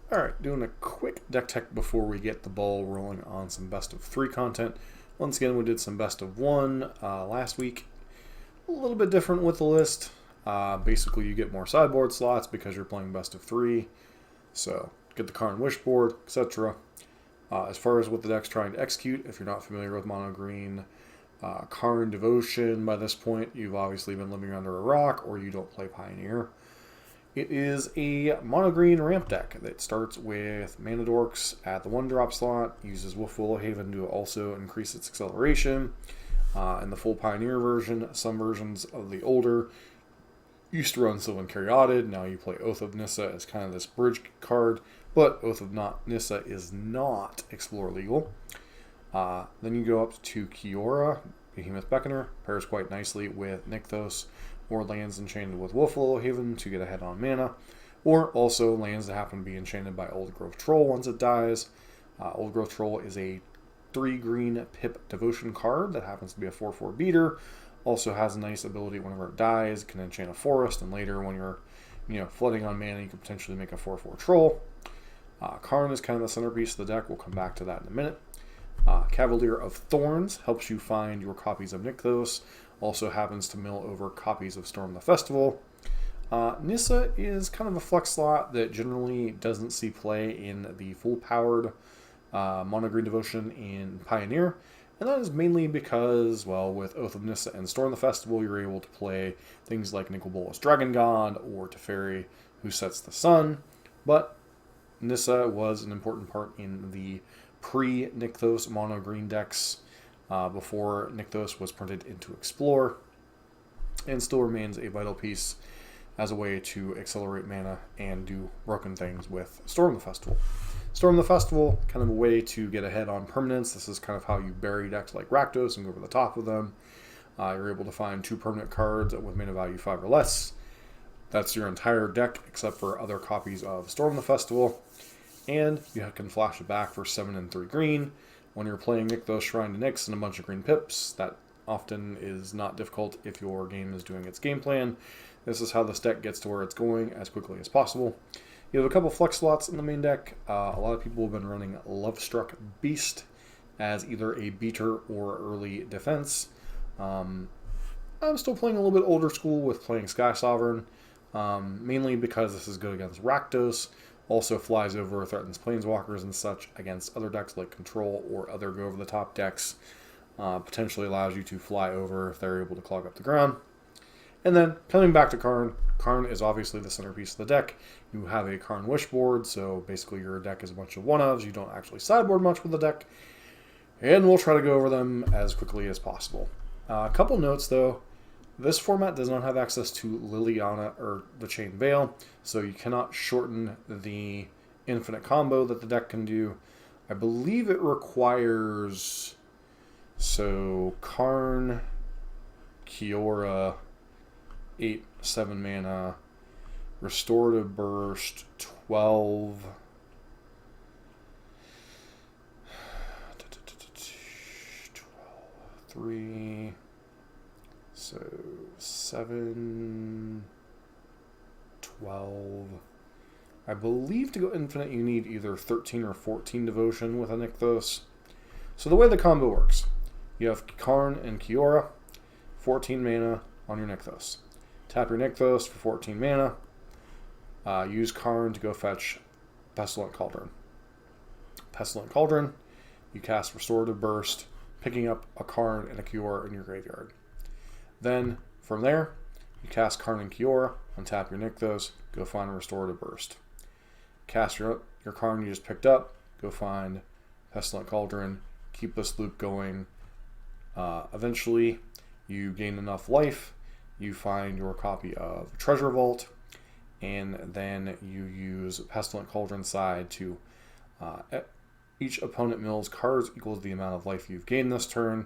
Alright, doing a quick deck tech before we get the ball rolling on some best of 3 content. Once again, we did some best of 1 last week. A little bit different with the list. Basically, you get more sideboard slots because you're playing best of 3. So, get the Karn Wishboard, etc. As far as what the deck's trying to execute, if you're not familiar with mono green, Karn Devotion, by this point, you've obviously been living under a rock or you don't play Pioneer. It is a mono-green ramp deck that starts with Mana Dorks at the 1-drop slot, uses Wolfwillow Haven to also increase its acceleration. In the full Pioneer version, some versions of the older used to run Sylvan Caryatid. Now you play Oath of Nissa as kind of this bridge card, but Oath of Nissa is not Explore legal. Then you go up to Kiora, Behemoth Beckoner, pairs quite nicely with Nykthos, or lands enchanted with Wolfwillow Haven to get ahead on mana, or also lands that happen to be enchanted by Old Growth Troll once it dies. Old Growth Troll is a 3-green pip devotion card that happens to be a 4/4 beater. Also has a nice ability whenever it dies, it can enchant a forest, and later when you're flooding on mana, you can potentially make a 4/4 troll. Karn is kind of the centerpiece of the deck. We'll come back to that in a minute. Cavalier of Thorns helps you find your copies of Nykthos. Also happens to mill over copies of Storm the Festival. Nissa is kind of a flex slot that generally doesn't see play in the full-powered mono-green devotion in Pioneer. And that is mainly because, well, with Oath of Nissa and Storm the Festival, you're able to play things like Nicol Bolas Dragon God or Teferi, who sets the sun. But Nissa was an important part in the pre-Nykthos mono-green decks before Nykthos was printed into Explore, and still remains a vital piece as a way to accelerate mana and do broken things with Storm the Festival. Storm the Festival, kind of a way to get ahead on permanents. This is kind of how you bury decks like Rakdos and go over the top of them. You're able to find 2 permanent cards with mana value 5 or less. That's your entire deck except for other copies of Storm the Festival. And you can flash it back for 7 and 3 green. When you're playing Nykthos Shrine to Nyx and a bunch of green pips, that often is not difficult if your game is doing its game plan. This is how this deck gets to where it's going as quickly as possible. You have a couple flex slots in the main deck. A lot of people have been running Lovestruck Beast as either a beater or early defense. I'm still playing a little bit older school with playing Skysovereign, mainly because this is good against Rakdos. Also flies over, threatens planeswalkers and such against other decks like Control or other go-over-the-top decks. Potentially allows you to fly over if they're able to clog up the ground. And then, coming back to Karn, Karn is obviously the centerpiece of the deck. You have a Karn Wishboard, so basically your deck is a bunch of one-ofs. You don't actually sideboard much with the deck. And we'll try to go over them as quickly as possible. A couple notes, though. This format does not have access to Liliana or the Chain Veil, so you cannot shorten the infinite combo that the deck can do. I believe it requires, so Karn, Kiora, 8/7 mana, Restorative Burst, 12, 3, so 7, 12. I believe to go infinite you need either 13 or 14 devotion with a Nykthos. So the way the combo works, you have Karn and Kiora, 14 mana on your Nykthos. Tap your Nykthos for 14 mana. Use Karn to go fetch Pestilent Cauldron. Pestilent Cauldron, you cast Restorative Burst, picking up a Karn and a Kiora in your graveyard. Then, from there, you cast Karn and Kiora, untap your Nykthos, go find a Restorative Burst. Cast your Karn you just picked up, go find Pestilent Cauldron, keep this loop going. Eventually, you gain enough life, you find your copy of Treasure Vault, and then you use Pestilent Cauldron side to each opponent mills cards equals the amount of life you've gained this turn,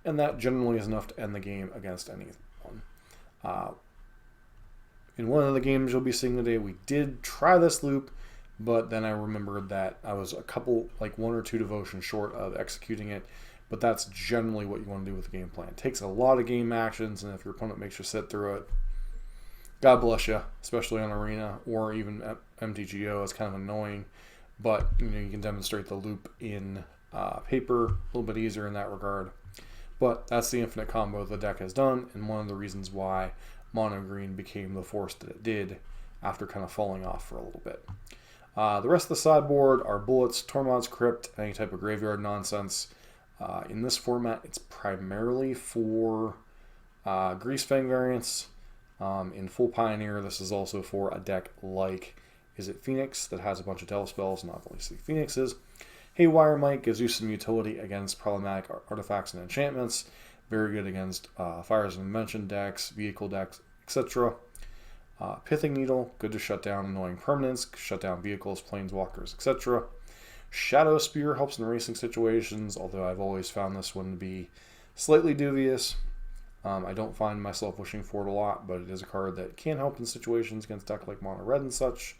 and that generally is enough to end the game against anyone. In one of the games you'll be seeing today, we did try this loop, but then I remembered that I was a couple, like 1 or 2 devotion short of executing it, but that's generally what you want to do with the game plan. It takes a lot of game actions, and if your opponent makes you sit through it, God bless you, especially on Arena, or even MTGO is kind of annoying, but you can demonstrate the loop in paper a little bit easier in that regard. But that's the infinite combo the deck has done, and one of the reasons why mono green became the force that it did after kind of falling off for a little bit. The rest of the sideboard are bullets, Tormod's Crypt, any type of graveyard nonsense. In this format, it's primarily for Greasefang variants. In full Pioneer, this is also for a deck like, is it Phoenix, that has a bunch of Delve spells, not obviously Phoenixes. Haywire Mite gives you some utility against problematic artifacts and enchantments. Very good against Fires and Dimension decks, vehicle decks, etc. Pithing Needle, good to shut down annoying permanents, shut down vehicles, planeswalkers, etc. Shadowspear helps in racing situations, although I've always found this one to be slightly dubious. I don't find myself wishing for it a lot, but it is a card that can help in situations against deck like Mono Red and such.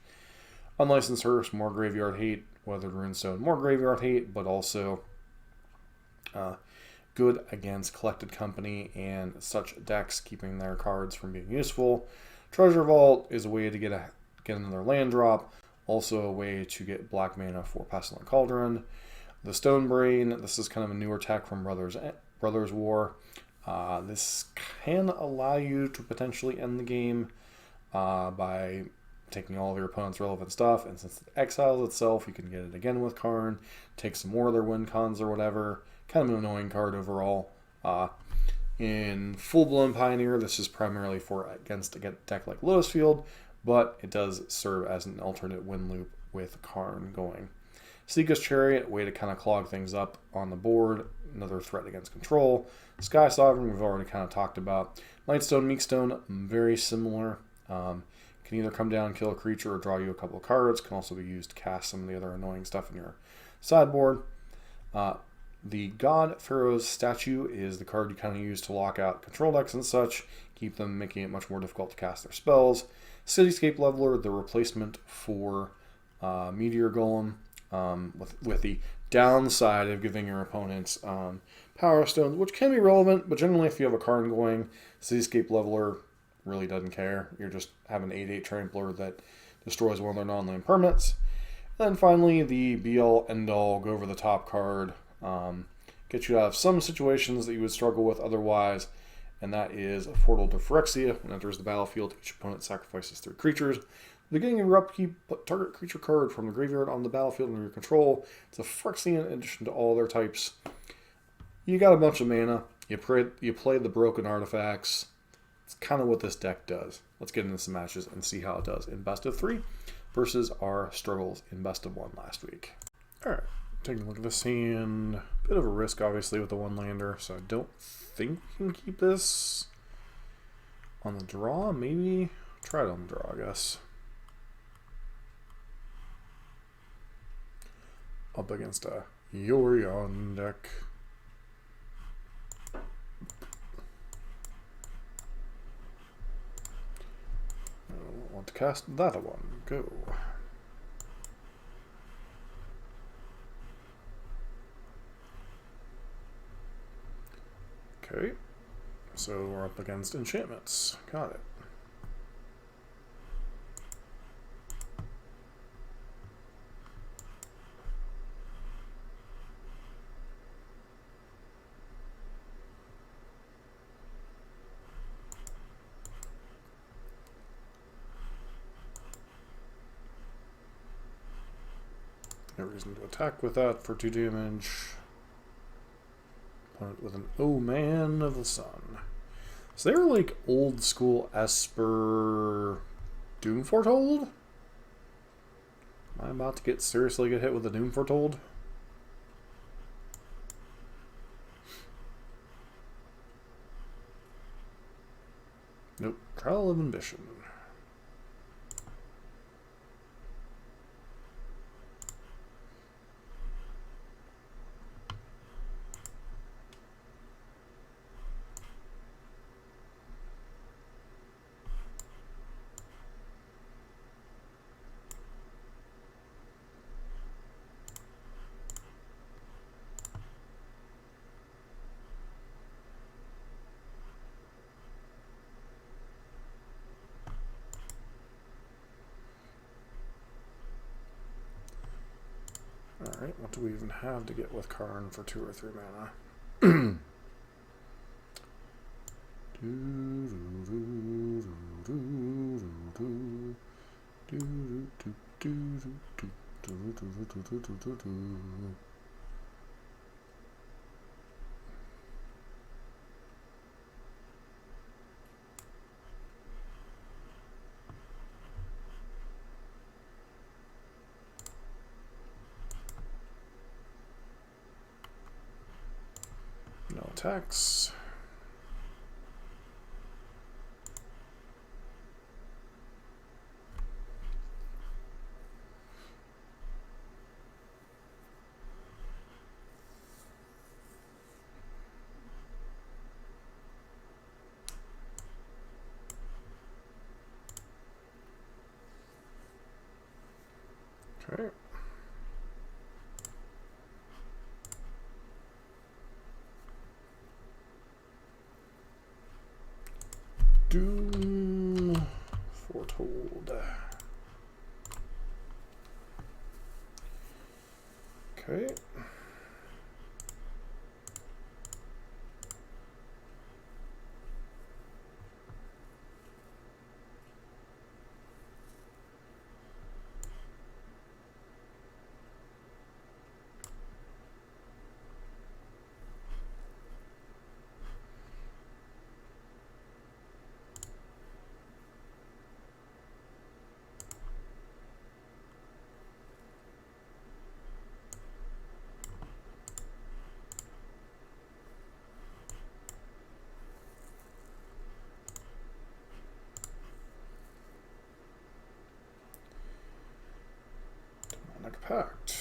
Unlicensed Hearse, more graveyard hate. Weathered Runestone, more graveyard hate, but also good against Collected Company and such decks, keeping their cards from being useful. Treasure Vault is a way to get another land drop, also a way to get black mana for Pestilent Cauldron. The Stone Brain, this is kind of a newer tech from Brothers War. This can allow you to potentially end the game by taking all of your opponent's relevant stuff, and since it exiles itself, you can get it again with Karn, take some more of their win cons or whatever. Kind of an annoying card overall. In full-blown Pioneer, this is primarily for against a deck like Lotus Field, but it does serve as an alternate win loop with Karn going. Seeker's Chariot, way to kind of clog things up on the board, another threat against control. Skysovereign, we've already kind of talked about. Nightstone, Meekstone, very similar. Can either come down, kill a creature, or draw you a couple of cards. Can also be used to cast some of the other annoying stuff in your sideboard. The God Pharaoh's Statue is the card you kind of use to lock out control decks and such, keep them, making it much more difficult to cast their spells. Cityscape Leveler, the replacement for Meteor Golem, with the downside of giving your opponents Power Stones, which can be relevant, but generally if you have a Karn going, Cityscape Leveler really doesn't care. You're just having an 8/8 Trampler that destroys one of their non-land permanents. And then finally, the be-all, end-all, go-over-the-top card. Get you out of some situations that you would struggle with otherwise, and that is a Portal to Phyrexia. When it enters the battlefield, each opponent sacrifices 3 creatures. At the beginning of your upkeep, put target creature card from the graveyard on the battlefield under your control. It's a Phyrexian in addition to all their types. You got a bunch of mana. You play the broken artifacts. It's kind of what this deck does. Let's get into some matches and see how it does in best of 3 versus our struggles in best of 1 last week. Alright, taking a look at this hand. Bit of a risk, obviously, with the 1-lander, so I don't think we can keep this on the draw. Maybe try it on the draw, I guess. Up against a Yorion deck. Want to cast that one. Go. Okay. So we're up against enchantments. Got it. No reason to attack with that for 2 damage. Opponent with an Oh Man of the Sun. So they're like old school Esper Doomfortold? Am I about to get seriously get hit with a Doomfortold? Nope. Trial of Ambition. Alright, what do we even have to get with Karn for 2 or 3 mana? No attacks. Okay. Doomfortold. Okay. Demonic Pact.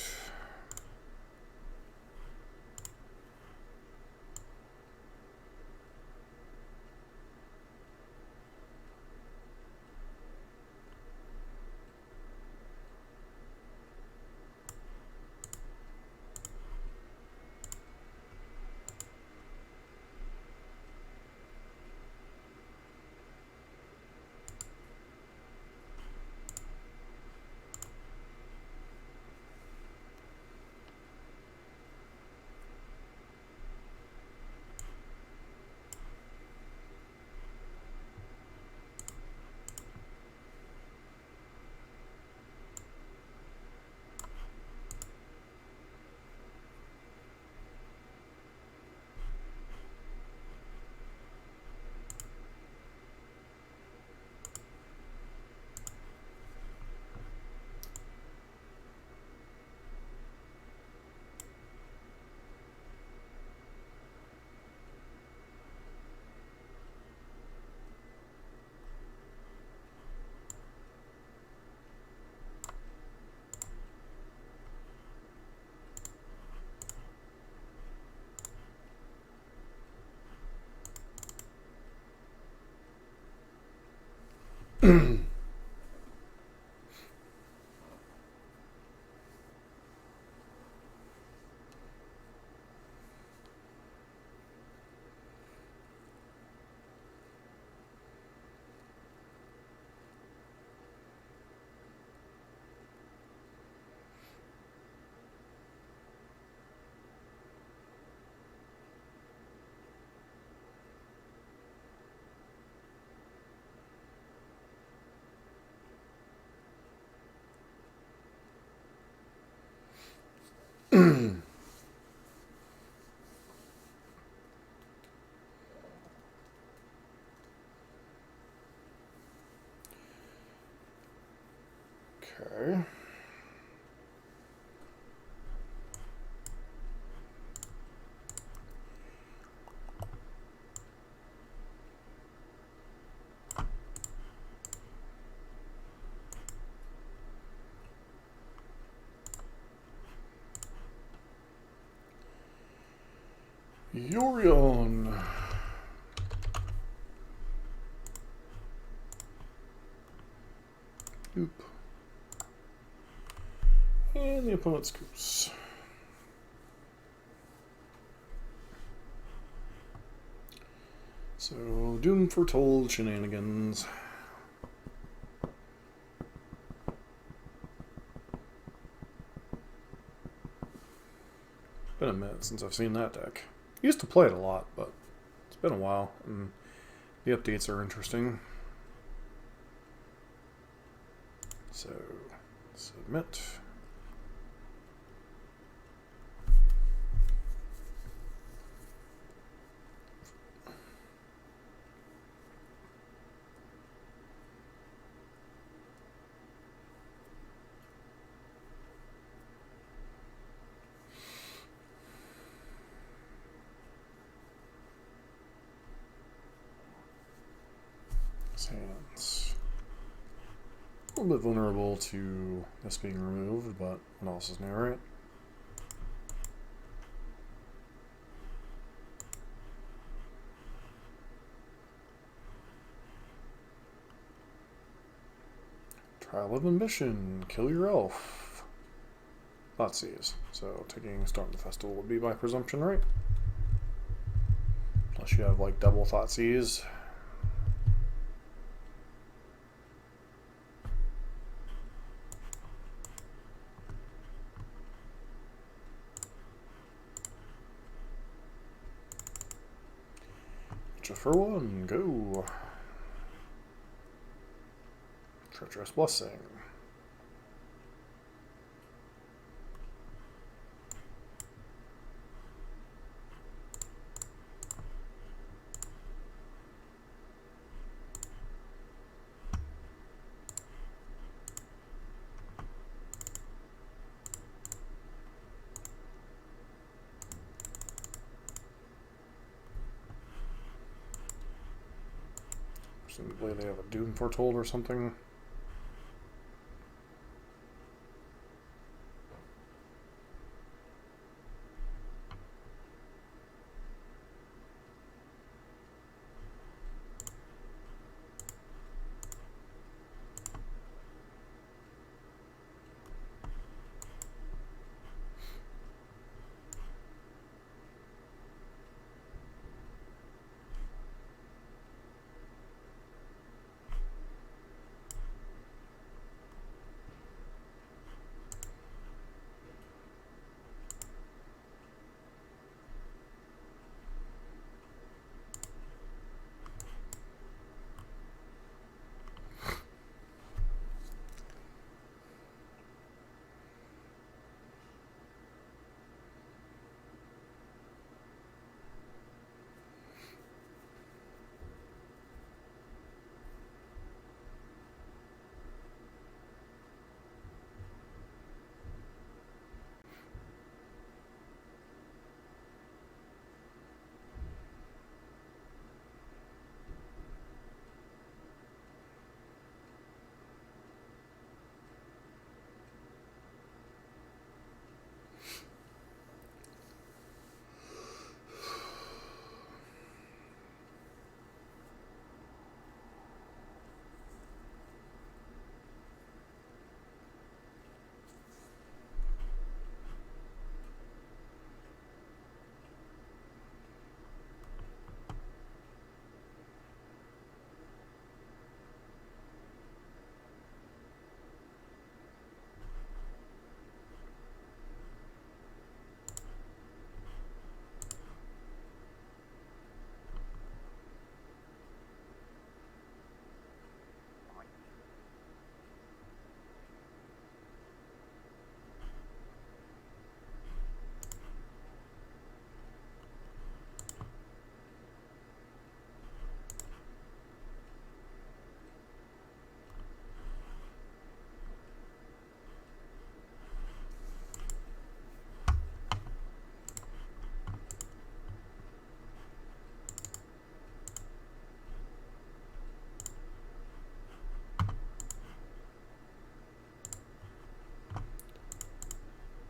Okay. Yorion. Oop. And the opponent's Goose. So, Doomfortold shenanigans. Been a minute since I've seen that deck. Used to play it a lot, but it's been a while, and the updates are interesting. So, submit. Hands. A little bit vulnerable to this being removed, but what else is new, right? Trial of Ambition, kill your elf. Thoughtseize. So taking Storm the Festival would be by presumption, right? Unless you have like double Thoughtseize. For one, go. Treacherous Blessing. Presumably they have a Doomfortold or something.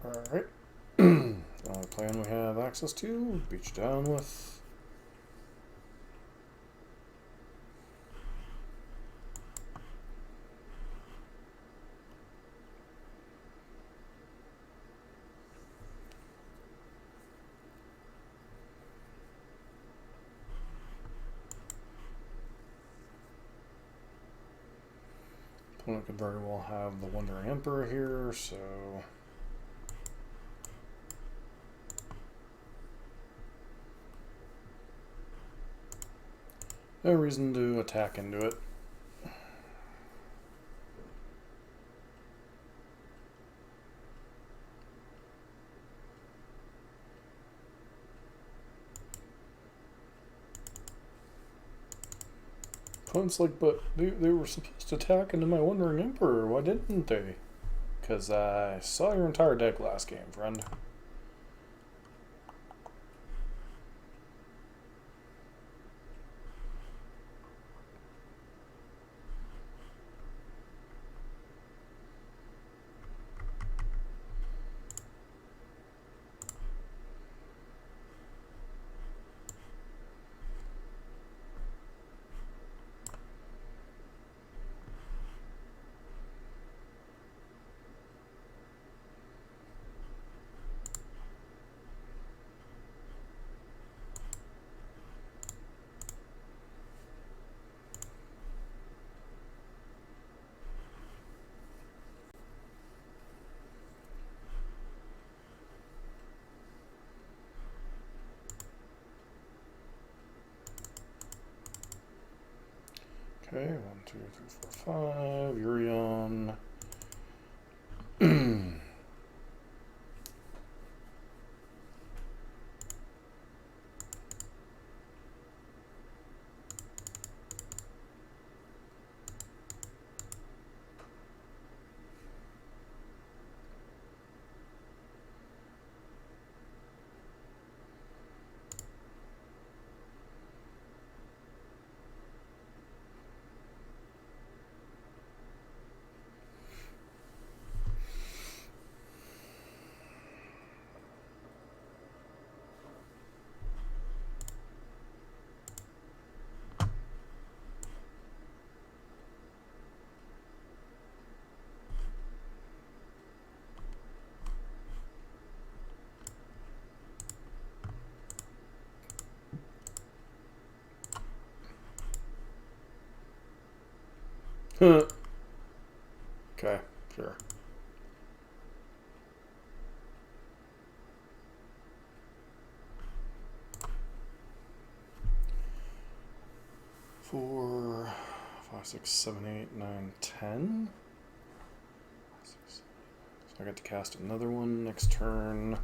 Alright. Plan we have access to, beach down with. Opponent could very well have the Wandering Emperor here, so No reason to attack into it. Opponent's like, but they were supposed to attack into my Wandering Emperor. Why didn't they? Because I saw your entire deck last game, friend. Okay, 1, 2, 3, 4, 5. Yorion. Okay, sure. Four, 5, 6, 7, 8, 9, 10. So I got to cast another one next turn.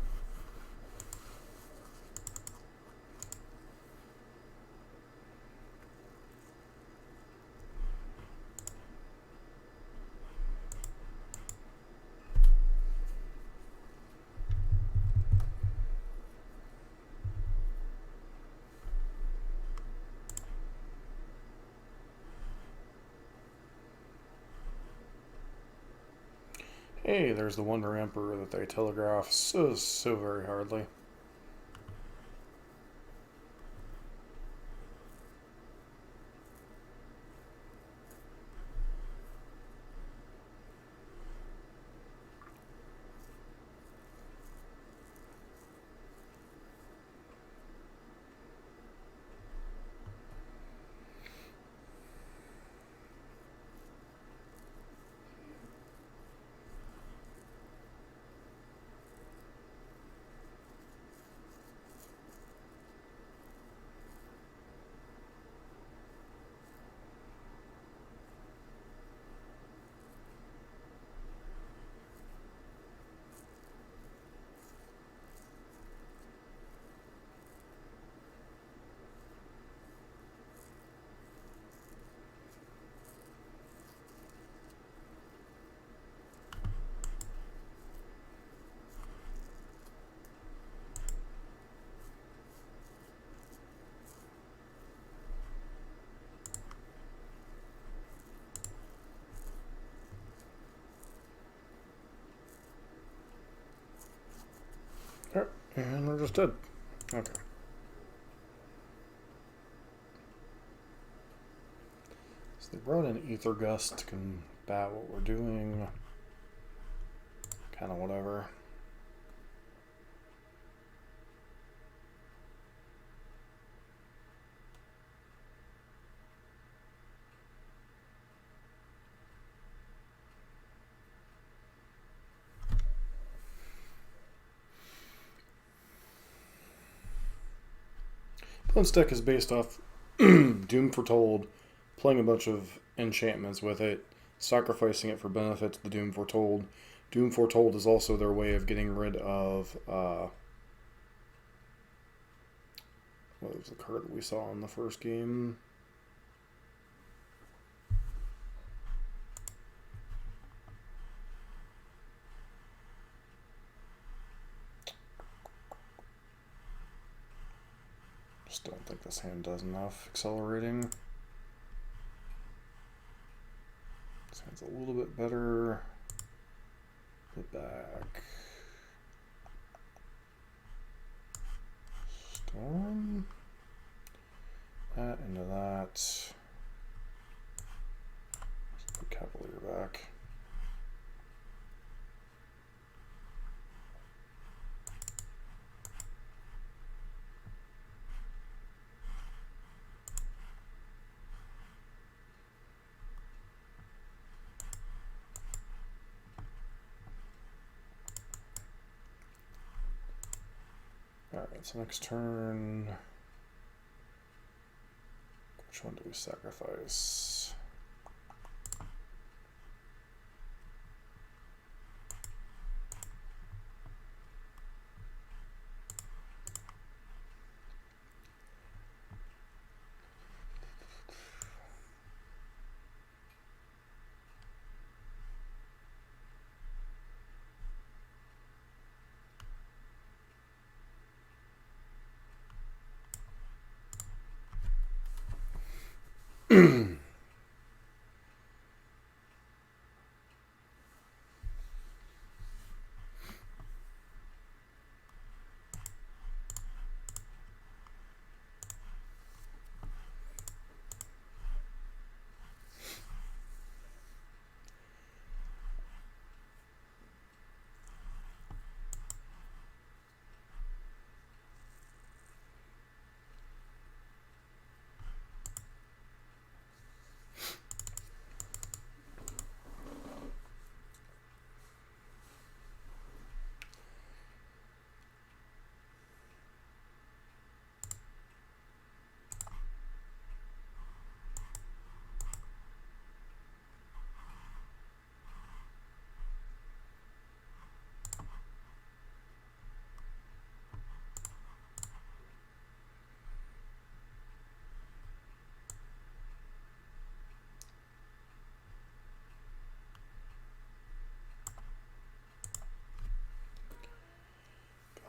Hey, there's the Wandering Emperor that they telegraph so very hardly. Yep, and we're just dead. Okay. So they brought in Ether Gust to combat what we're doing. Kind of whatever. Opponent's deck is based off Doomfortold, playing a bunch of enchantments with it, sacrificing it for benefit to the Doomfortold. Doomfortold is also their way of getting rid of what was the card that we saw in the first game? Just don't think this hand does enough accelerating. This hand's a little bit better. Put back. Storm. That into that. Let's put Cavalier back. Alright, so next turn, which one do we sacrifice?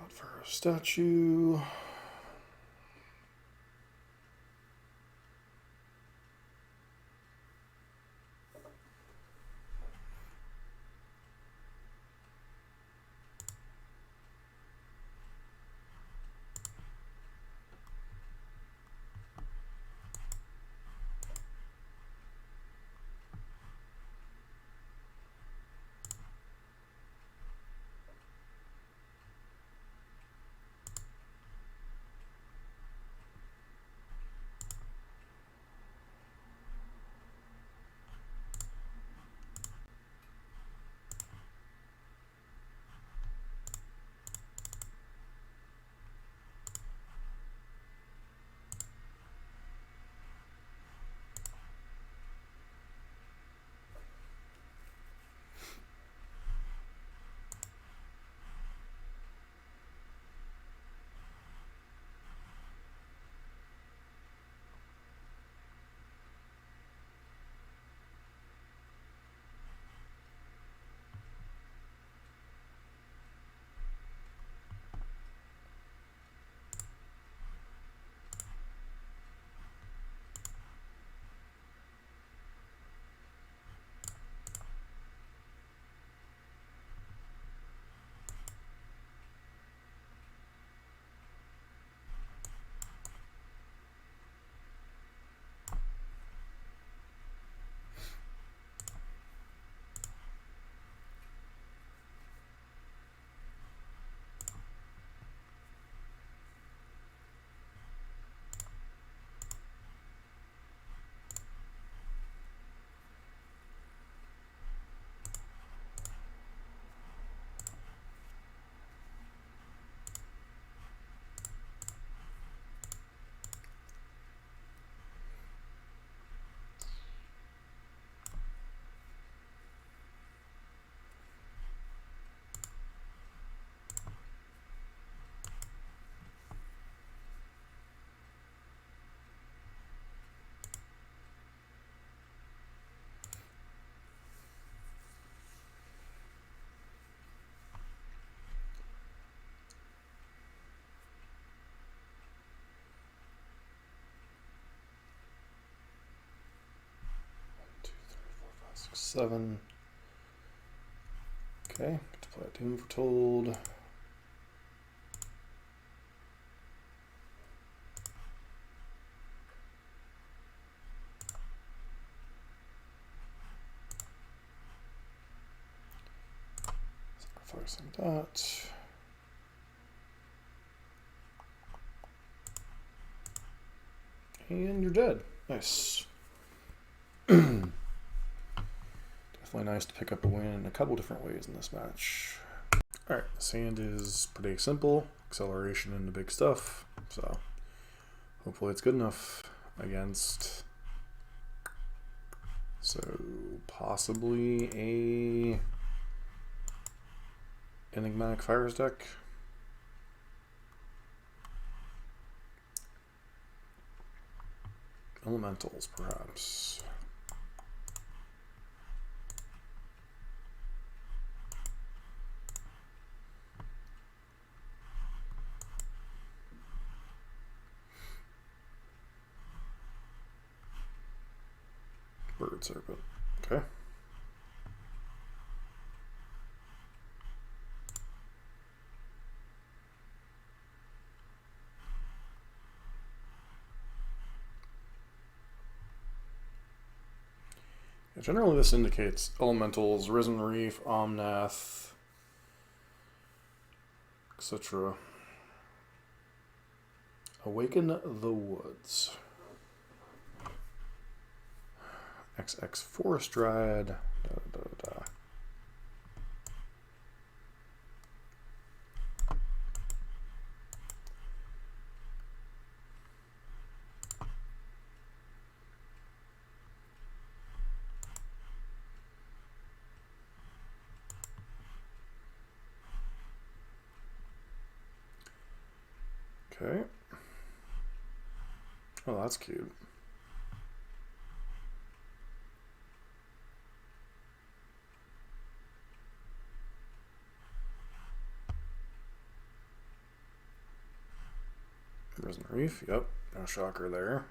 For a statue. 7. Okay, get to play a Doomfortold. Sacrificing that. And you're dead. Nice. Definitely nice to pick up a win in a couple different ways in this match. Alright, this hand is pretty simple. Acceleration into big stuff. So hopefully it's good enough against, so possibly a Enigmatic Fires deck. Elementals, perhaps. Bird Serpent. Okay. Generally, this indicates Elementals, Risen Reef, Omnath, etc. Awaken the Woods. XX Forest Dryad. Da, da, da, da. Okay. Oh, that's cute. Risen Reef, yep, no shocker there.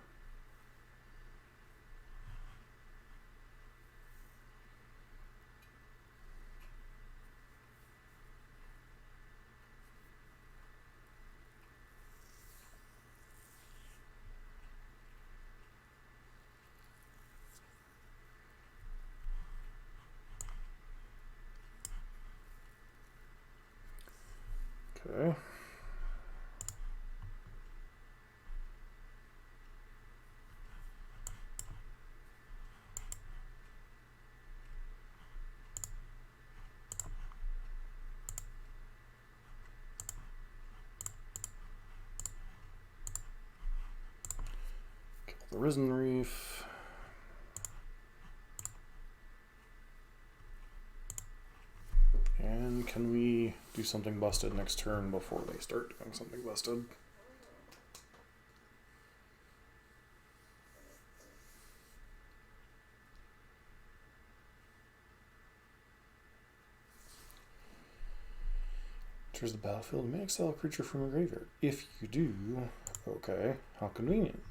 Okay. The Risen Reef. And can we do something busted next turn before they start doing something busted? Enters the battlefield and may exile a creature from a graveyard. If you do, okay, how convenient.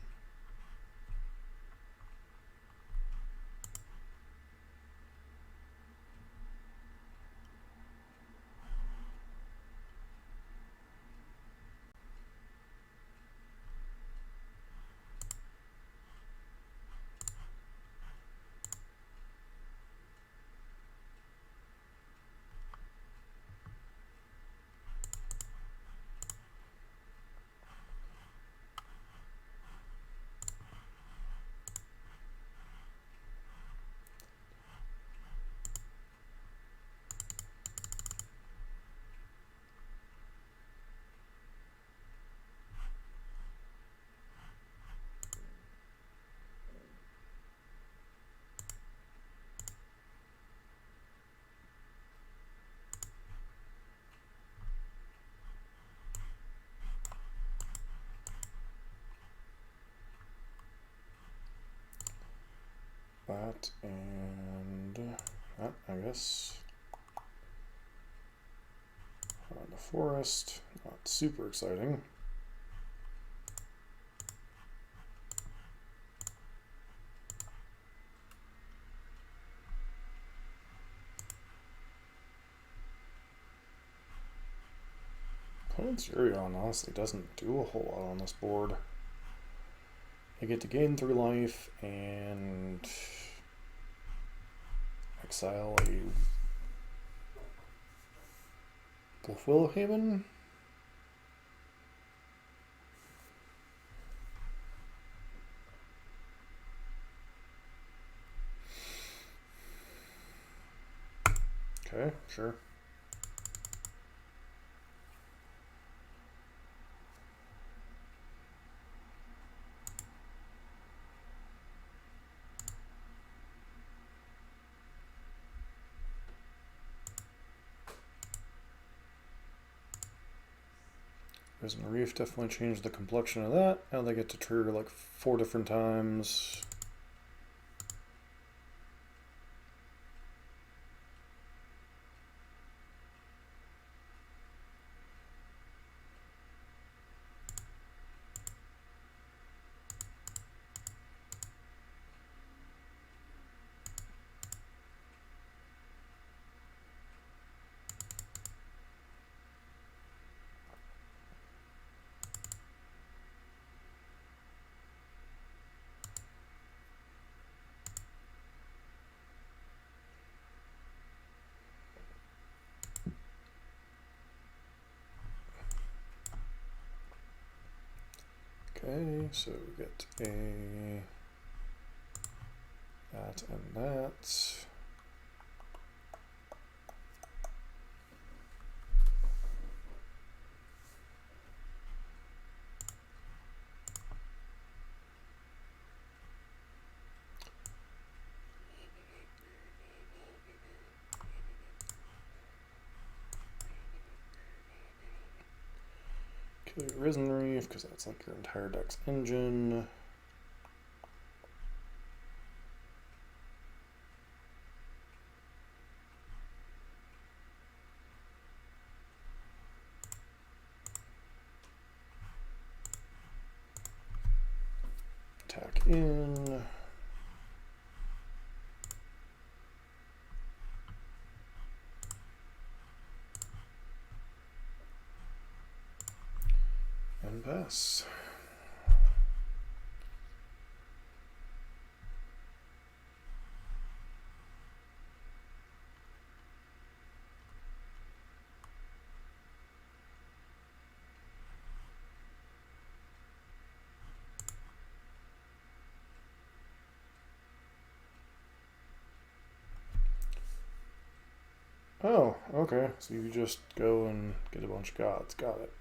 That and that, I guess. The forest, not super exciting. opponent's Yorion honestly doesn't do a whole lot on this board. I get to gain 3 life and exile a Wolfwillow Haven. Okay, sure. Risen Reef definitely changed the complexion of that. Now they get to trigger like 4 different times. Okay, so we get a that and that. Okay, Risen Reef, because that's like your entire deck's engine. Attack in. And pass. Oh, okay. So you just go and get a bunch of gods. Got it.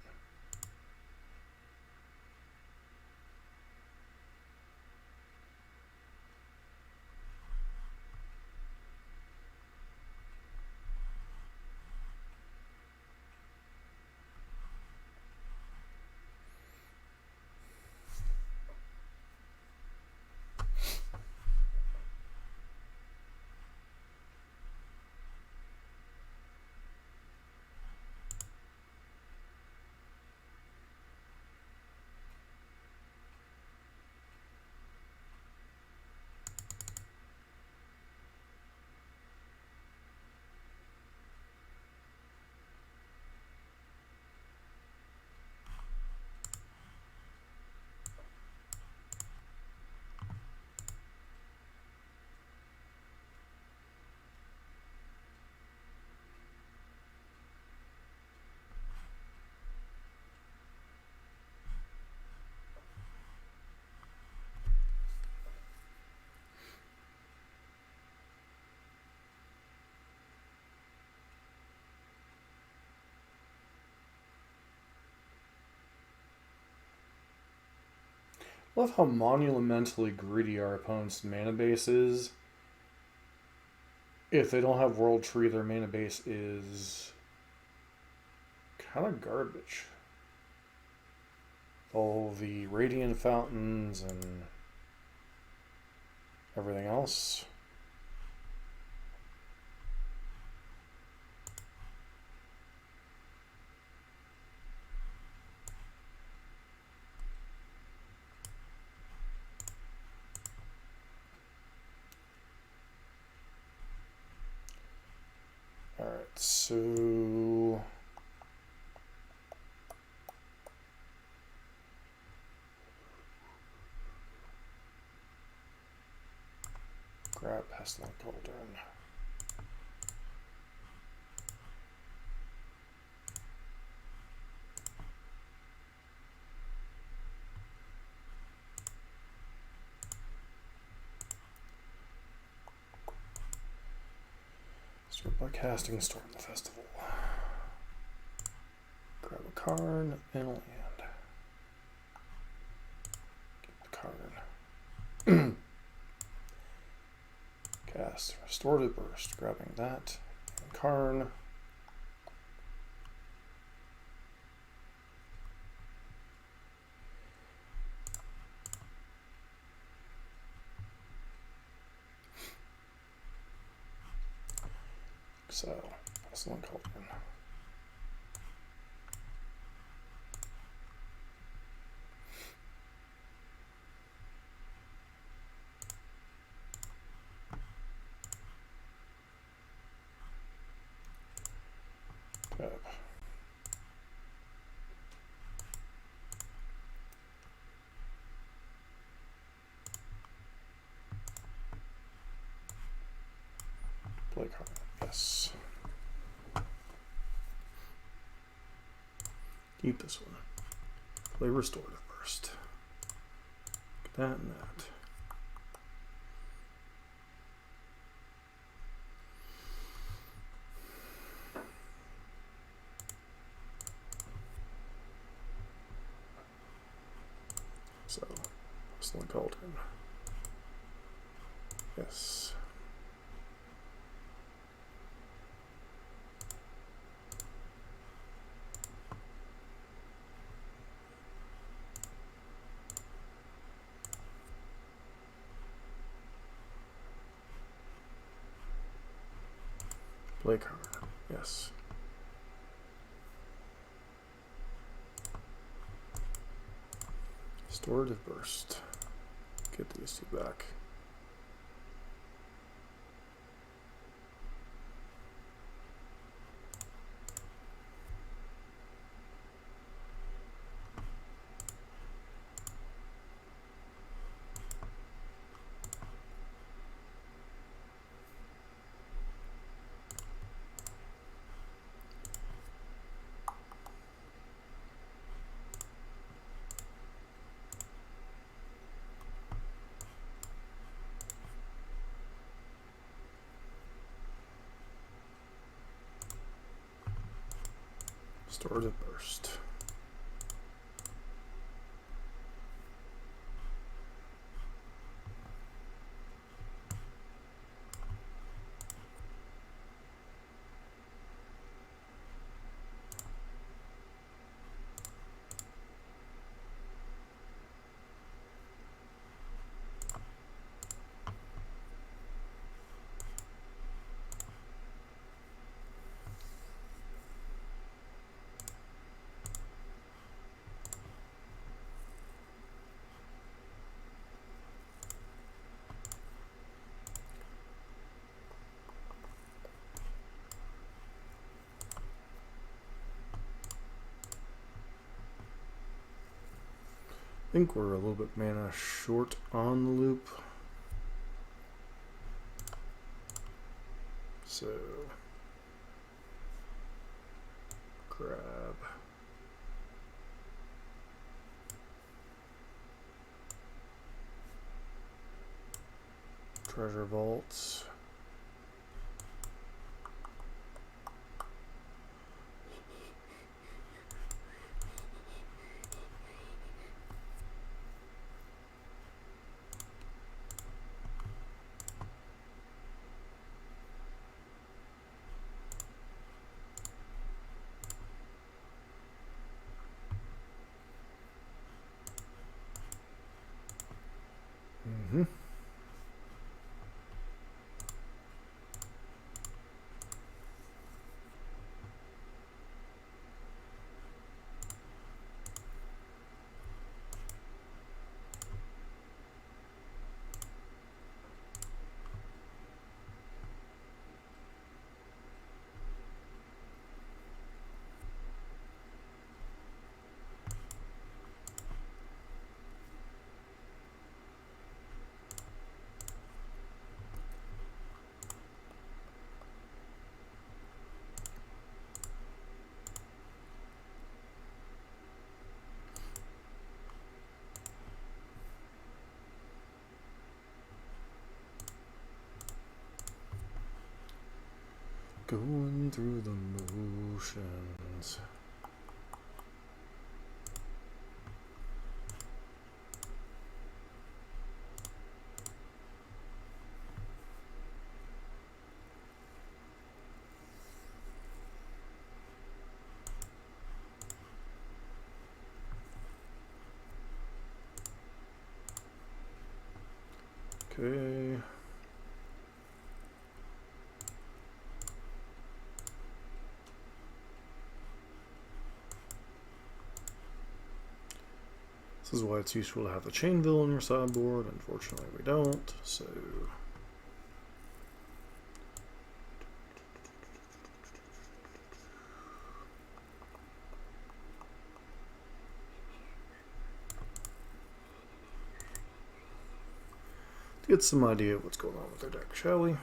Love how monumentally greedy our opponent's mana base is. If they don't have World Tree, their mana base is kind of garbage. All the Radiant Fountains and everything else. Alright, so Pestilent Cauldron. Start by casting Storm the Festival. Grab a Karn and a land. Get the Karn. Cast Restorative Burst, grabbing that and Karn. So, Pestilent Cauldron. Tap. Play card. Yes. Keep this one. Play Restorative Burst. Get that and that. So, Pestilent Cauldron. Yes. Play card. Yes. Restorative Burst. Get these two back. Restorative Burst. I think we're a little bit mana short on the loop. So, grab Treasure Vaults. Going through the motions. Okay. This is why it's useful to have the Chainville on your sideboard. Unfortunately, we don't, so... Get some idea of what's going on with their deck, shall we?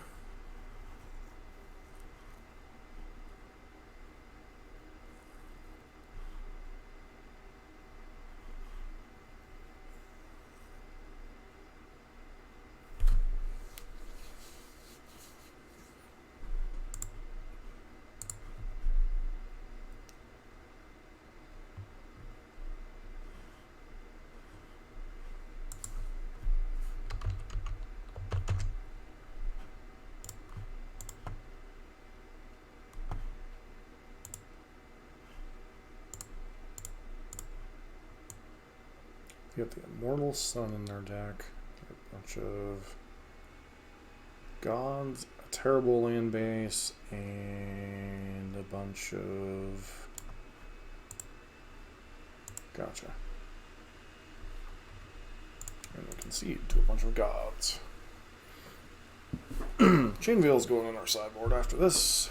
You got the Immortal Sun in their deck, a bunch of gods, a terrible land base, and a bunch of... Gotcha. And we concede to a bunch of gods. Chainveil's going on our sideboard after this.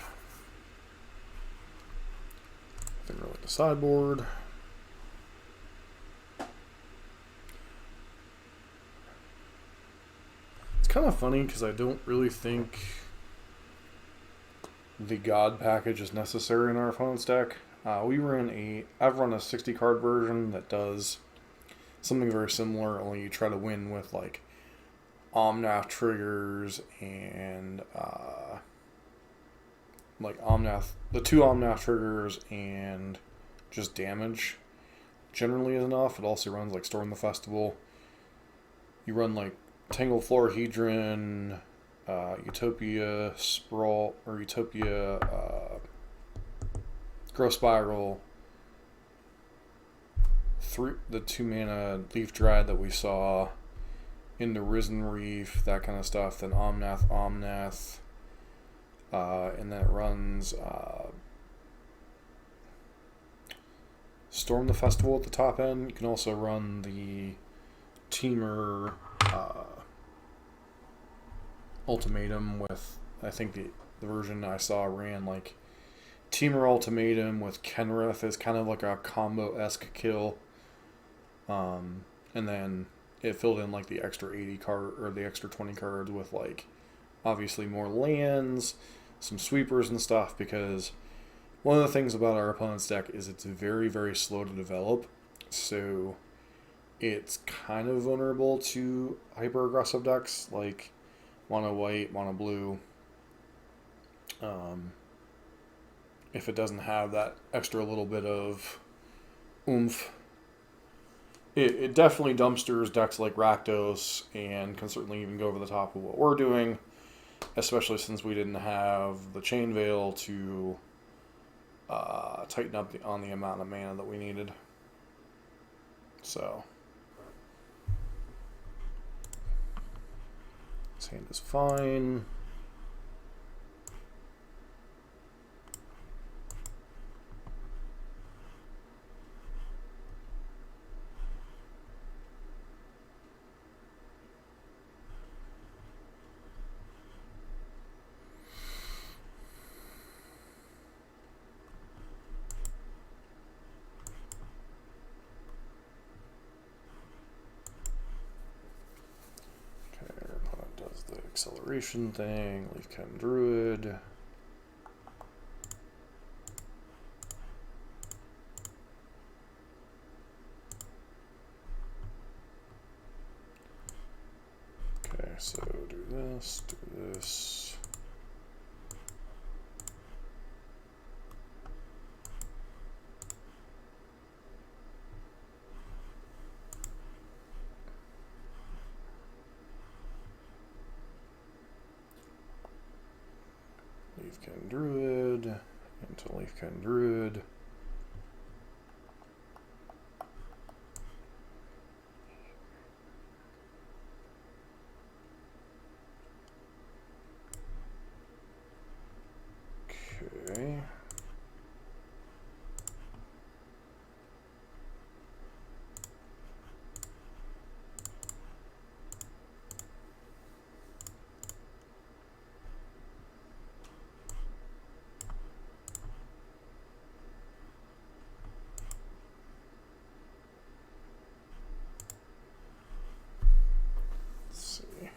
I think we're like the sideboard. Kind of funny because I don't really think the God package is necessary in our opponent's deck. I've run a 60 card version that does something very similar, only you try to win with like Omnath triggers and like the 2 Omnath triggers and just damage generally is enough. It also runs like Storm the Festival. You run like Tangled Florahedron, Utopia Sprawl, or Utopia Growth Spiral, the 2 mana Leaf Dryad that we saw in the Risen Reef, that kind of stuff, then Omnath, and then it runs Storm the Festival at the top end. You can also run the Temur Ultimatum with, I think the version I saw ran like Temur Ultimatum with Kenrith as kind of like a combo-esque kill. And then it filled in like the extra 80 card or the extra 20 cards with like obviously more lands, some sweepers and stuff, because one of the things about our opponent's deck is it's very, very slow to develop. So it's kind of vulnerable to hyper-aggressive decks like mono white, mono blue. If it doesn't have that extra little bit of oomph, it definitely dumpsters decks like Rakdos and can certainly even go over the top of what we're doing, especially since we didn't have the Chainveil to tighten up on the amount of mana that we needed. So this hand is fine. Acceleration thing, Leaf Chem Druid. Okay, so do this, do this. Leafkin Druid into Leafkin Druid. Okay. Let's see.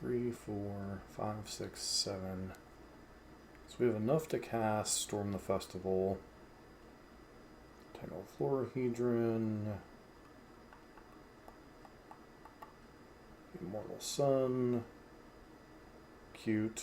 Three, 4, 5, 6, 7. So we have enough to cast Storm the Festival, Tangle Florahedron, Immortal Sun, cute.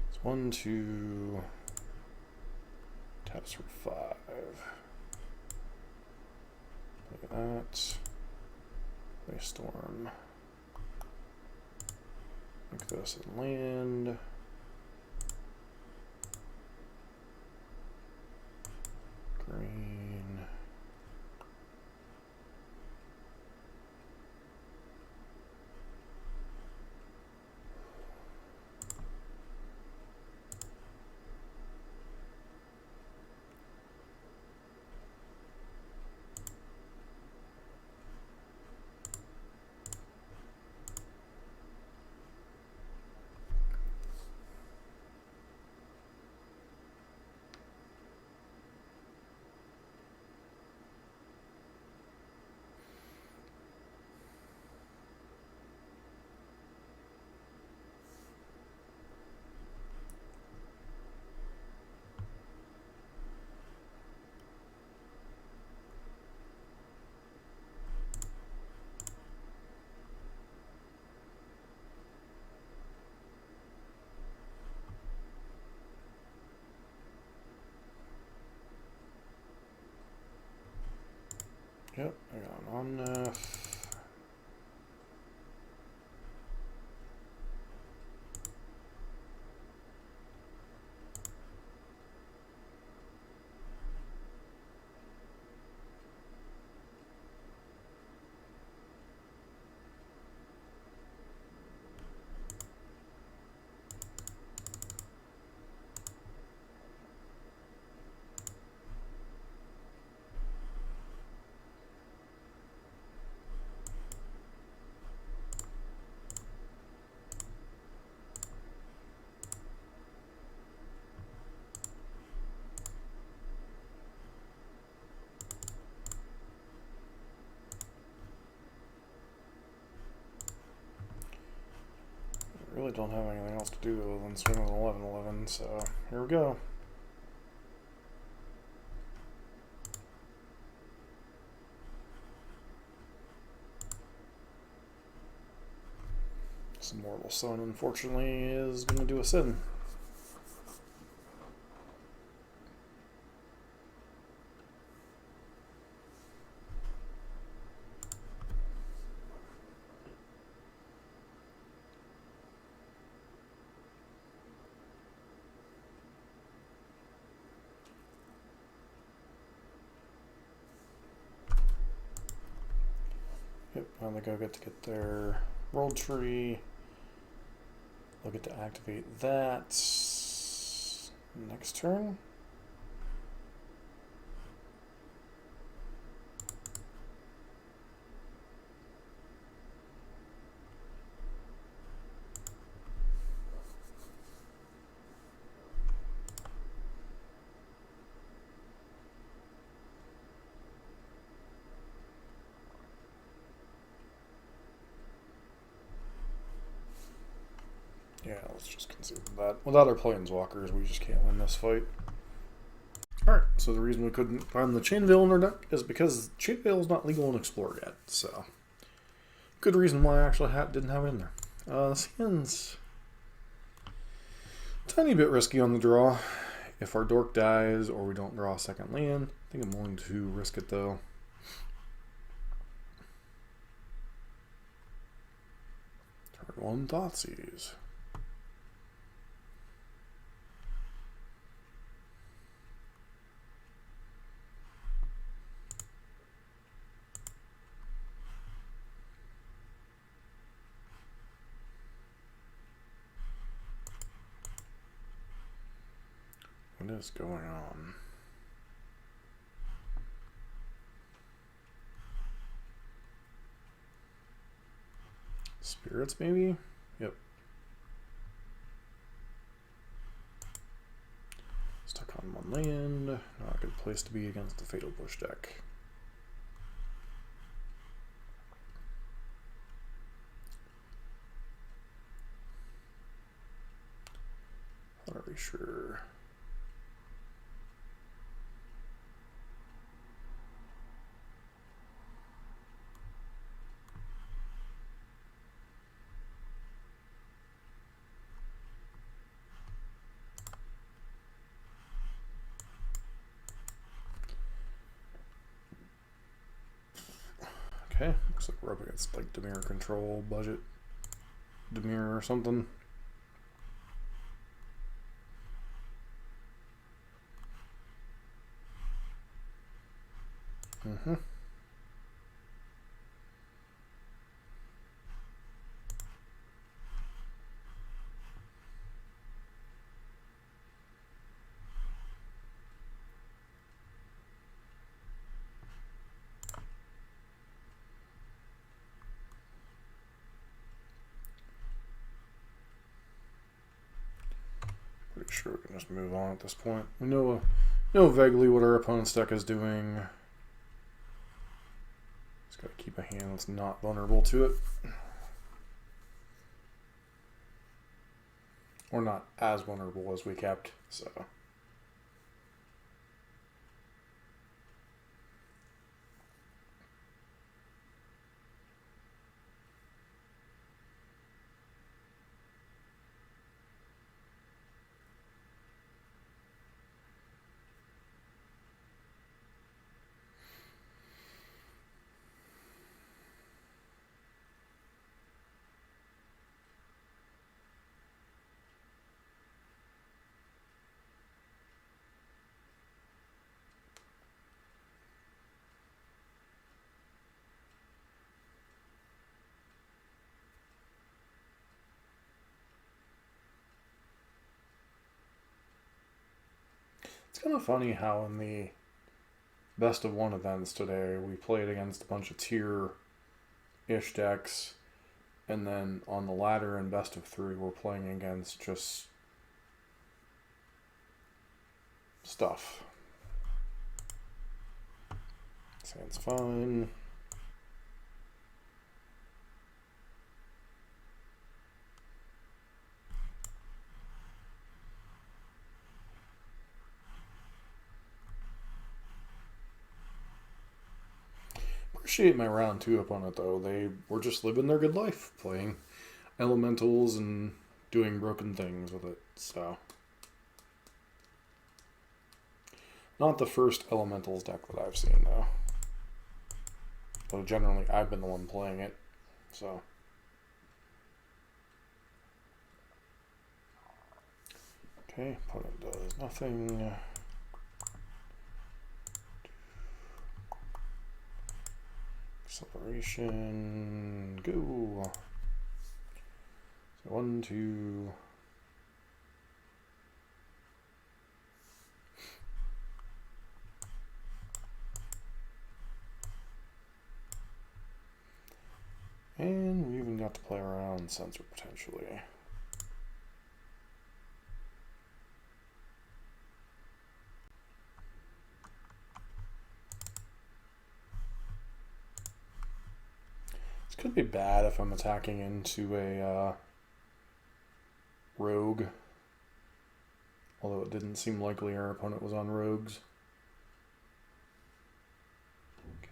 It's 1, 2, taps for 5. Look at that. Play Storm. Nykthos and land. Green. Yep, I got an Omnath. Really don't have anything else to do other than swing with 11-11, so here we go. This Immortal Sun, unfortunately, is going to do a sin. Yep, now they go get to get their World Tree. They'll get to activate that next turn. Yeah, let's just consume that. Without our planeswalkers, we just can't win this fight. Alright, so the reason we couldn't find the Chain Veil in our deck is because Chain Veil is not legal in Explorer yet, so... Good reason why I actually didn't have it in there. This hand's... tiny bit risky on the draw. If our dork dies or we don't draw a second land, I think I'm willing to risk it though. Turn 1 Thoughtseize. What is going on? Spirits, maybe? Yep. Stuck on 1 land. Not a good place to be against the Fatal Push deck. Not really sure. Okay, looks like we're up against like Dimir Control budget. Dimir or something. Pretty sure we can just move on at this point. We know vaguely what our opponent's deck is doing. Just gotta keep a hand that's not vulnerable to it. Or not as vulnerable as we kept, so... It's kind of funny how in the best of 1 events today, we played against a bunch of tier-ish decks, and then on the ladder in best of 3, we're playing against just stuff. Sounds fine. Appreciate my round 2 opponent though. They were just living their good life, playing elementals and doing broken things with it. So, not the first elementals deck that I've seen though. Though generally I've been the one playing it. So, okay, opponent does nothing. Acceleration, go. So 1, 2. And we even got to play around Sensor potentially. Could be bad if I'm attacking into a rogue. Although it didn't seem likely our opponent was on rogues.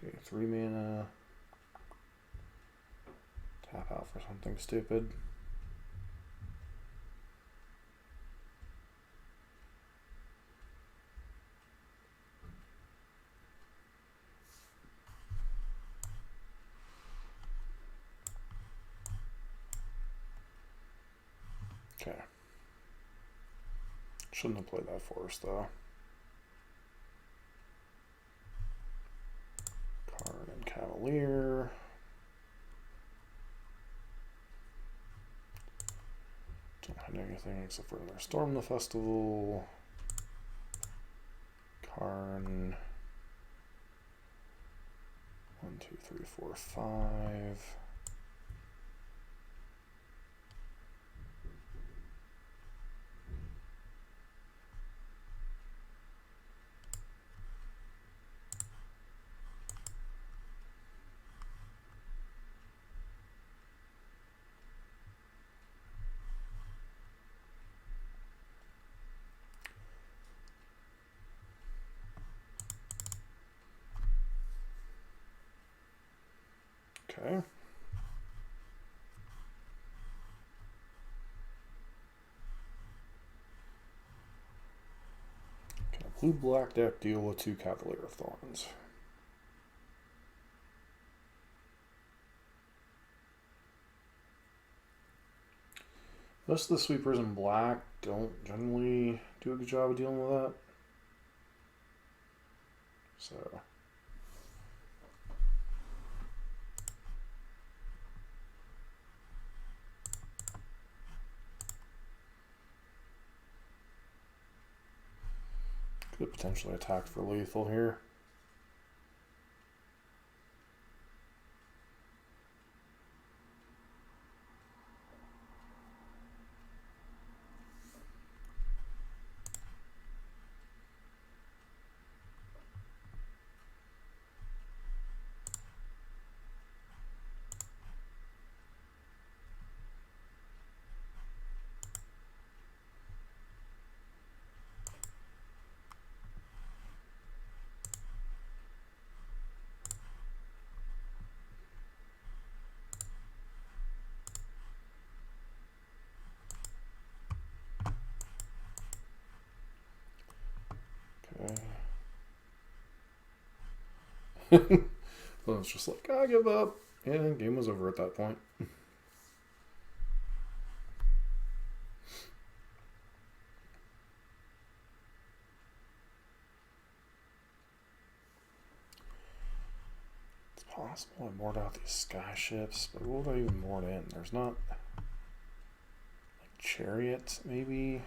Okay, 3 mana. Tap out for something stupid. Okay. Shouldn't have played that for us, though. Karn and Cavalier. Don't have anything except for another Storm the Festival. Karn. 1, 2, 3, 4, 5. Okay. Can a blue-black deck deal with 2 Cavalier of Thorns? Most of the sweepers in black don't generally do a good job of dealing with that. So... could potentially attack for lethal here. Okay. So it's just like, I give up. And game was over at that point. It's possible I board out these sky ships, but what would I even board in? There's not like Chariot, maybe?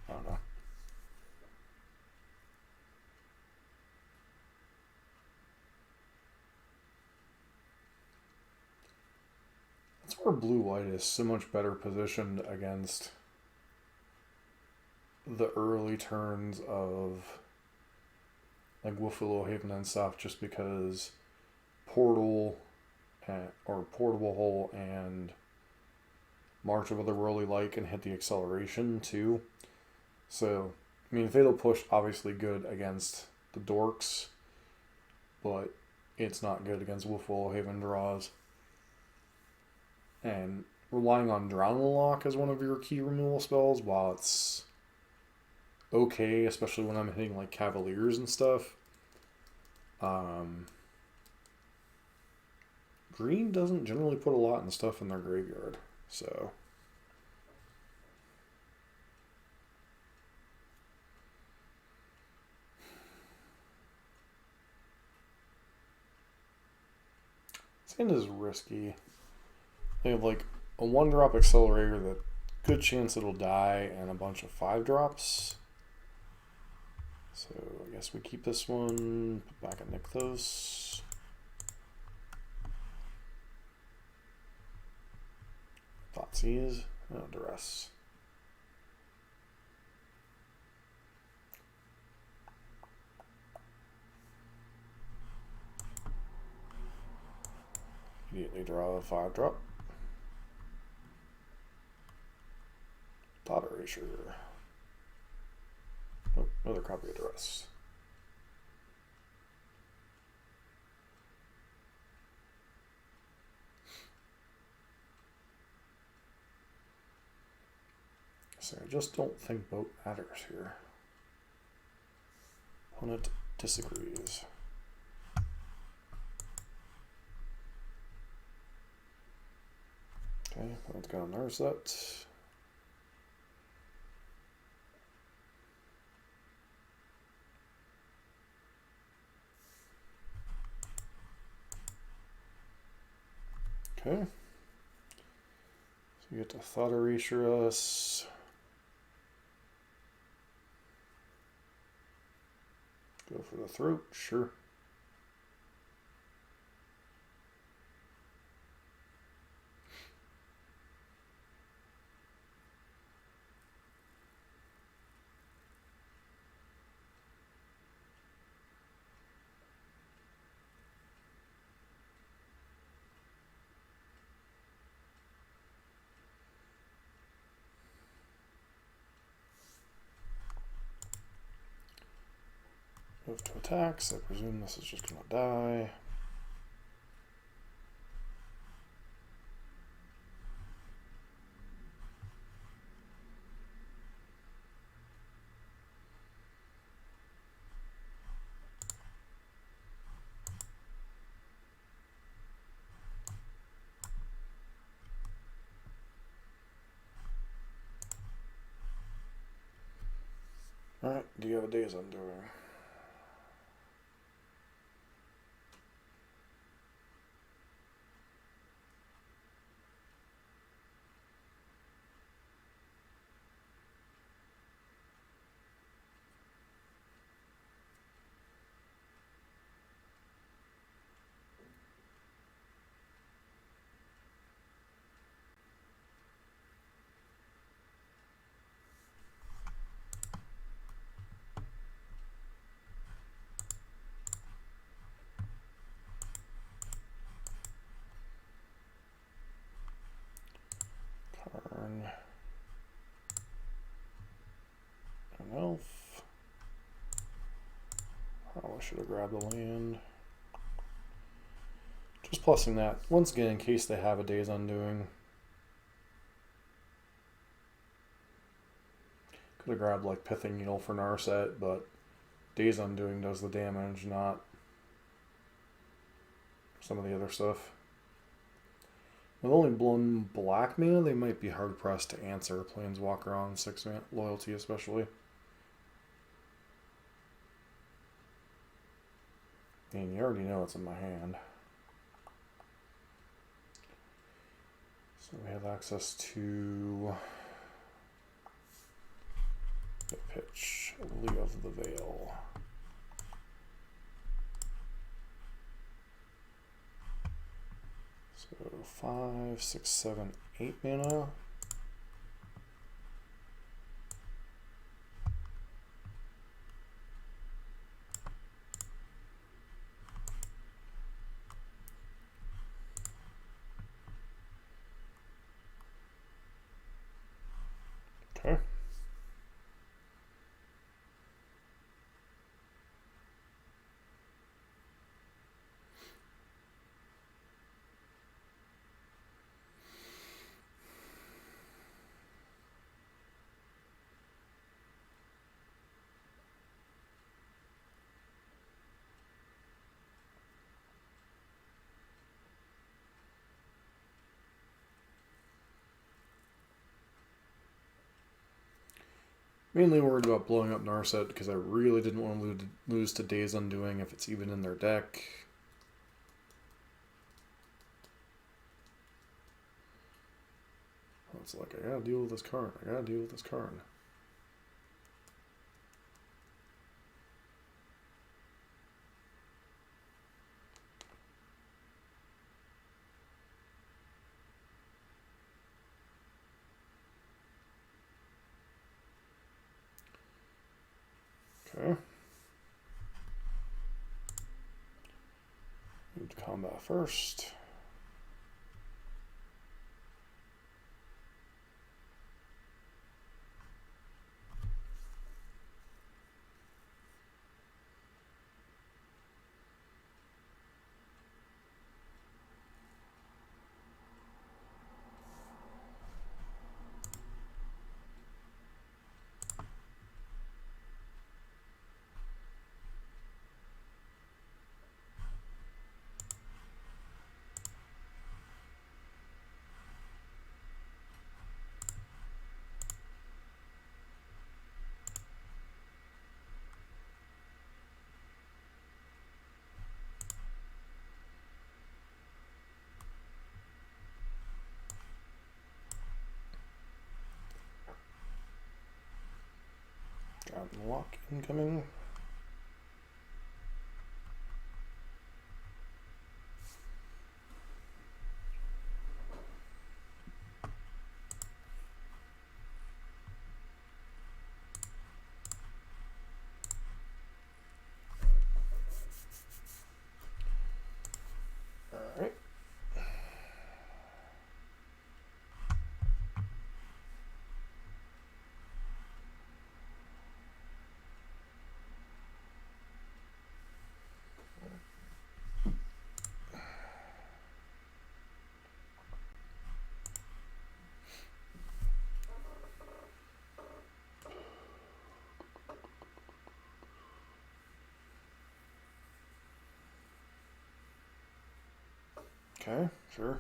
I don't know. That's where blue-white is so much better positioned against the early turns of like Wolfwillow Haven and stuff, just because Portal or Portable Hole and March of Otherworldly Light can hit the acceleration too. So, I mean, Fatal Push obviously good against the dorks, but it's not good against Wolfwillow Haven draws. And relying on Drown Lock as one of your key removal spells, while it's okay, especially when I'm hitting like Cavaliers and stuff, green doesn't generally put a lot in stuff in their graveyard, so... This hand is risky. They have like a 1-drop accelerator that good chance it'll die and a bunch of 5-drops. So I guess we keep this one, put back a Nykthos. Thoughtseize, oh, Duress. Immediately draw a 5-drop. Erasure. Oh, another copy of Duress. So I just don't think boat matters here. Opponent disagrees. Okay, opponent's got a Narset. Okay. So you get to Thought Erasure us. Go for the throat, sure. Move to attacks. I presume this is just going to die. Alright, do you have a Days Undoing? Karn. An elf. Probably should have grabbed the land. Just plussing that once again in case they have a Days Undoing. Could have grabbed like Pithing Needle for Narset, but Days Undoing does the damage, not some of the other stuff. With only one black mana, they might be hard pressed to answer Planeswalker on 6 loyalty, especially. And you already know it's in my hand. So we have access to the pitch, Lee of the Veil. So 5, 6, 7, 8 mana. Okay. Mainly worried about blowing up Narset because I really didn't want to lose to Days Undoing if it's even in their deck. It's like, I gotta deal with this Karn. I gotta deal with this Karn. Okay. Move to combat first. Lock incoming. Alright. Okay, sure.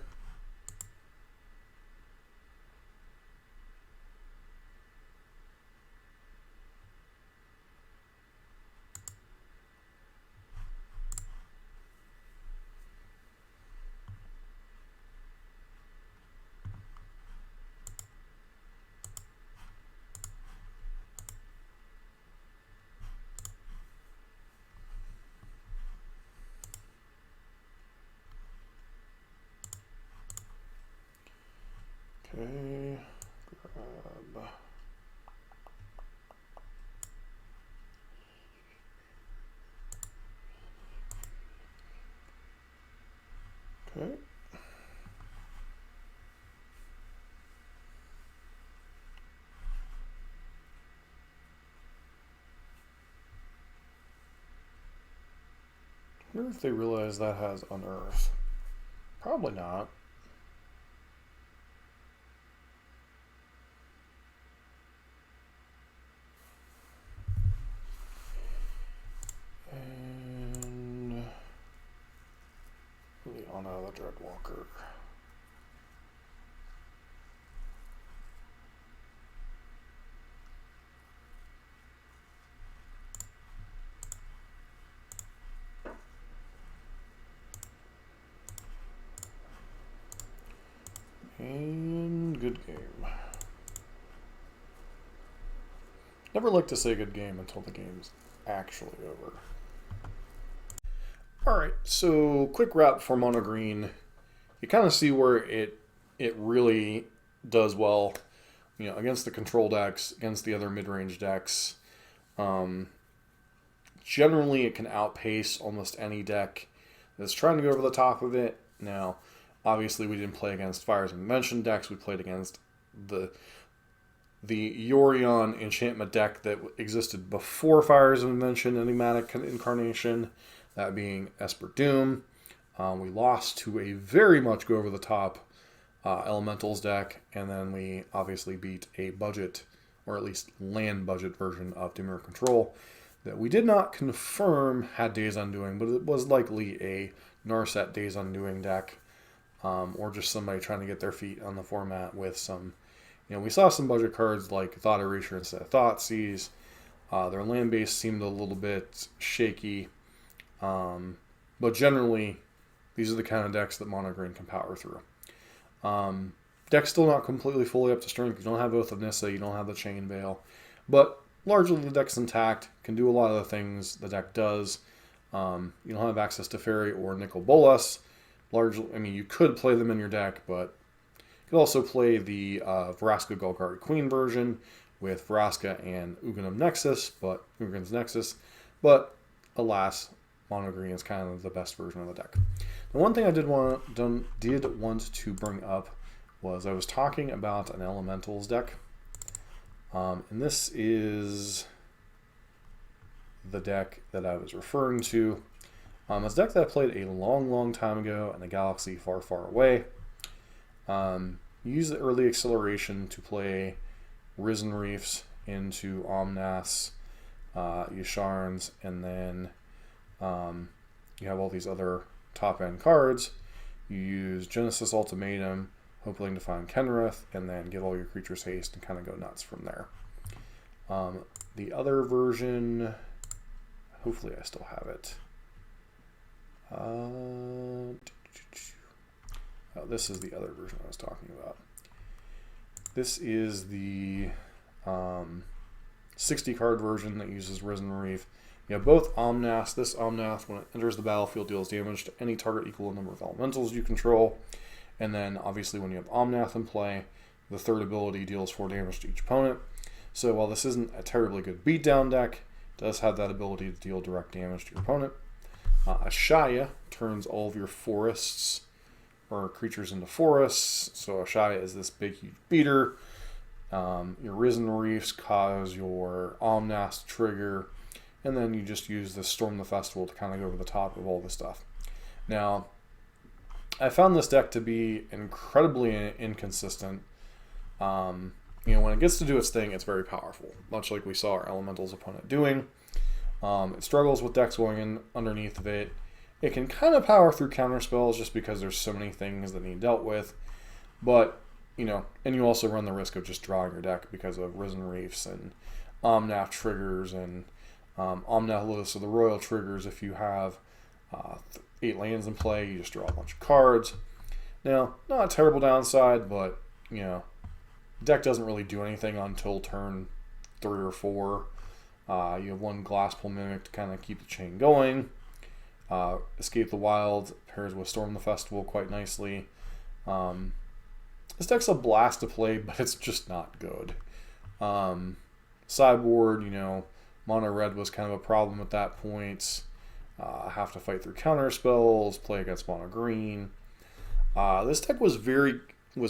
Okay, grab. Okay. I wonder if they realize that has Unearth. Probably not. And Liana the Dreadwalker. And good game. Never like to say good game until the game's actually over. Alright, so quick wrap for Mono Green. You kind of see where it really does well, you know, against the control decks, against the other mid-range decks. Generally, it can outpace almost any deck that's trying to go over the top of it. Now, obviously, we didn't play against Fires of Invention decks. We played against the Yorion enchantment deck that existed before Fires of Invention Enigmatic Incarnation, that being Esper Doom. We lost to a very much go over the top Elementals deck, and then we obviously beat a budget, or at least land budget version of Dimir Control that we did not confirm had Days Undoing, but it was likely a Narset Days Undoing deck, or just somebody trying to get their feet on the format with some, you know, we saw some budget cards like Thought Erasure instead of Thoughtseize. Their land base seemed a little bit shaky, but generally, these are the kind of decks that Mono Green can power through. Deck's still not completely fully up to strength. You don't have Oath of Nissa, you don't have the Chain Veil, but largely the deck's intact, can do a lot of the things the deck does. You don't have access to Fairy or Nicol Bolas. Largely, I mean, you could play them in your deck, but you could also play the Vraska Golgari Queen version with Vraska and Ugrin's Nexus, but alas, Mono Green is kind of the best version of the deck. The one thing I did want to bring up was I was talking about an Elementals deck, and this is the deck that I was referring to. It's a deck that I played a long time ago in a galaxy far away. Use the early acceleration to play Risen Reefs into Omnaths, Yasharns, and then you have all these other top-end cards. You use Genesis Ultimatum, hoping to find Kenrith, and then give all your creatures haste and kind of go nuts from there. The other version, hopefully I still have it. This is the other version I was talking about. This is the 60 card version that uses Risen Reef. You have both Omnath. This Omnath, when it enters the battlefield, deals damage to any target equal to the number of elementals you control. And then, obviously, when you have Omnath in play, the third ability deals 4 damage to each opponent. So while this isn't a terribly good beatdown deck, it does have that ability to deal direct damage to your opponent. Ashaya turns all of your forests or creatures into forests. So Ashaya is this big, huge beater. Your Risen Reefs cause your Omnath to trigger. And then you just use the Storm the Festival to kind of go over the top of all this stuff. Now, I found this deck to be incredibly inconsistent. When it gets to do its thing, it's very powerful, much like we saw our Elementals opponent doing. It struggles with decks going in underneath of it. It can kind of power through counter spells just because there's so many things that need dealt with. But, and you also run the risk of just drawing your deck because of Risen Reefs and Omnath triggers and Omnath Lotus of the Royal triggers. If you have 8 lands in play, you just draw a bunch of cards. Now, not a terrible downside, but, the deck doesn't really do anything until turn 3 or 4. You have 1 Glasspool Mimic to kind of keep the chain going. Escape the Wild pairs with Storm the Festival quite nicely. This deck's a blast to play, but it's just not good. Sideboard, Mono Red was kind of a problem at that point. Have to fight through counter spells, play against Mono Green. This deck was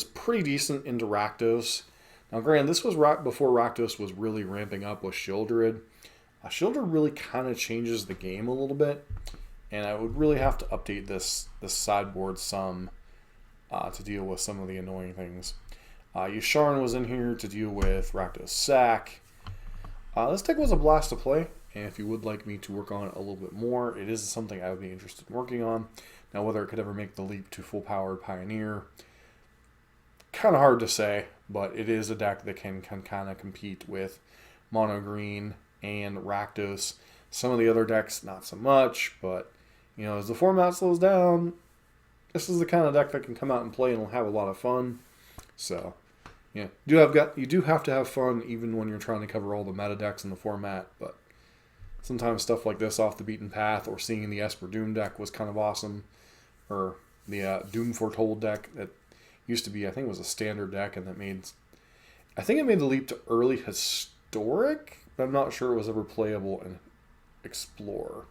pretty decent into Rakdos. Now, granted, this was right before Rakdos was really ramping up with Sheoldred. Sheoldred really kind of changes the game a little bit, and I would really have to update this sideboard some to deal with some of the annoying things. Yusharn was in here to deal with Rakdos Sack. This deck was a blast to play, and if you would like me to work on it a little bit more, it is something I would be interested in working on. Now, whether it could ever make the leap to full-powered Pioneer, kind of hard to say, but it is a deck that can kind of compete with Mono Green and Rakdos. Some of the other decks, not so much, but, as the format slows down, this is the kind of deck that can come out and play and will have a lot of fun. So, you do have to have fun even when you're trying to cover all the meta decks in the format, but sometimes stuff like this off the beaten path or seeing the Esper Doom deck was kind of awesome. Or the Doomfortold deck that used to be, I think it was a standard deck, and it made the leap to early historic, but I'm not sure it was ever playable in Explorer.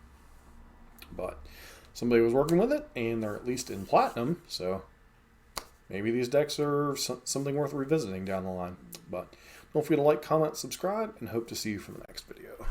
But somebody was working with it, and they're at least in Platinum, so maybe these decks are something worth revisiting down the line. But don't forget to like, comment, subscribe, and hope to see you for the next video.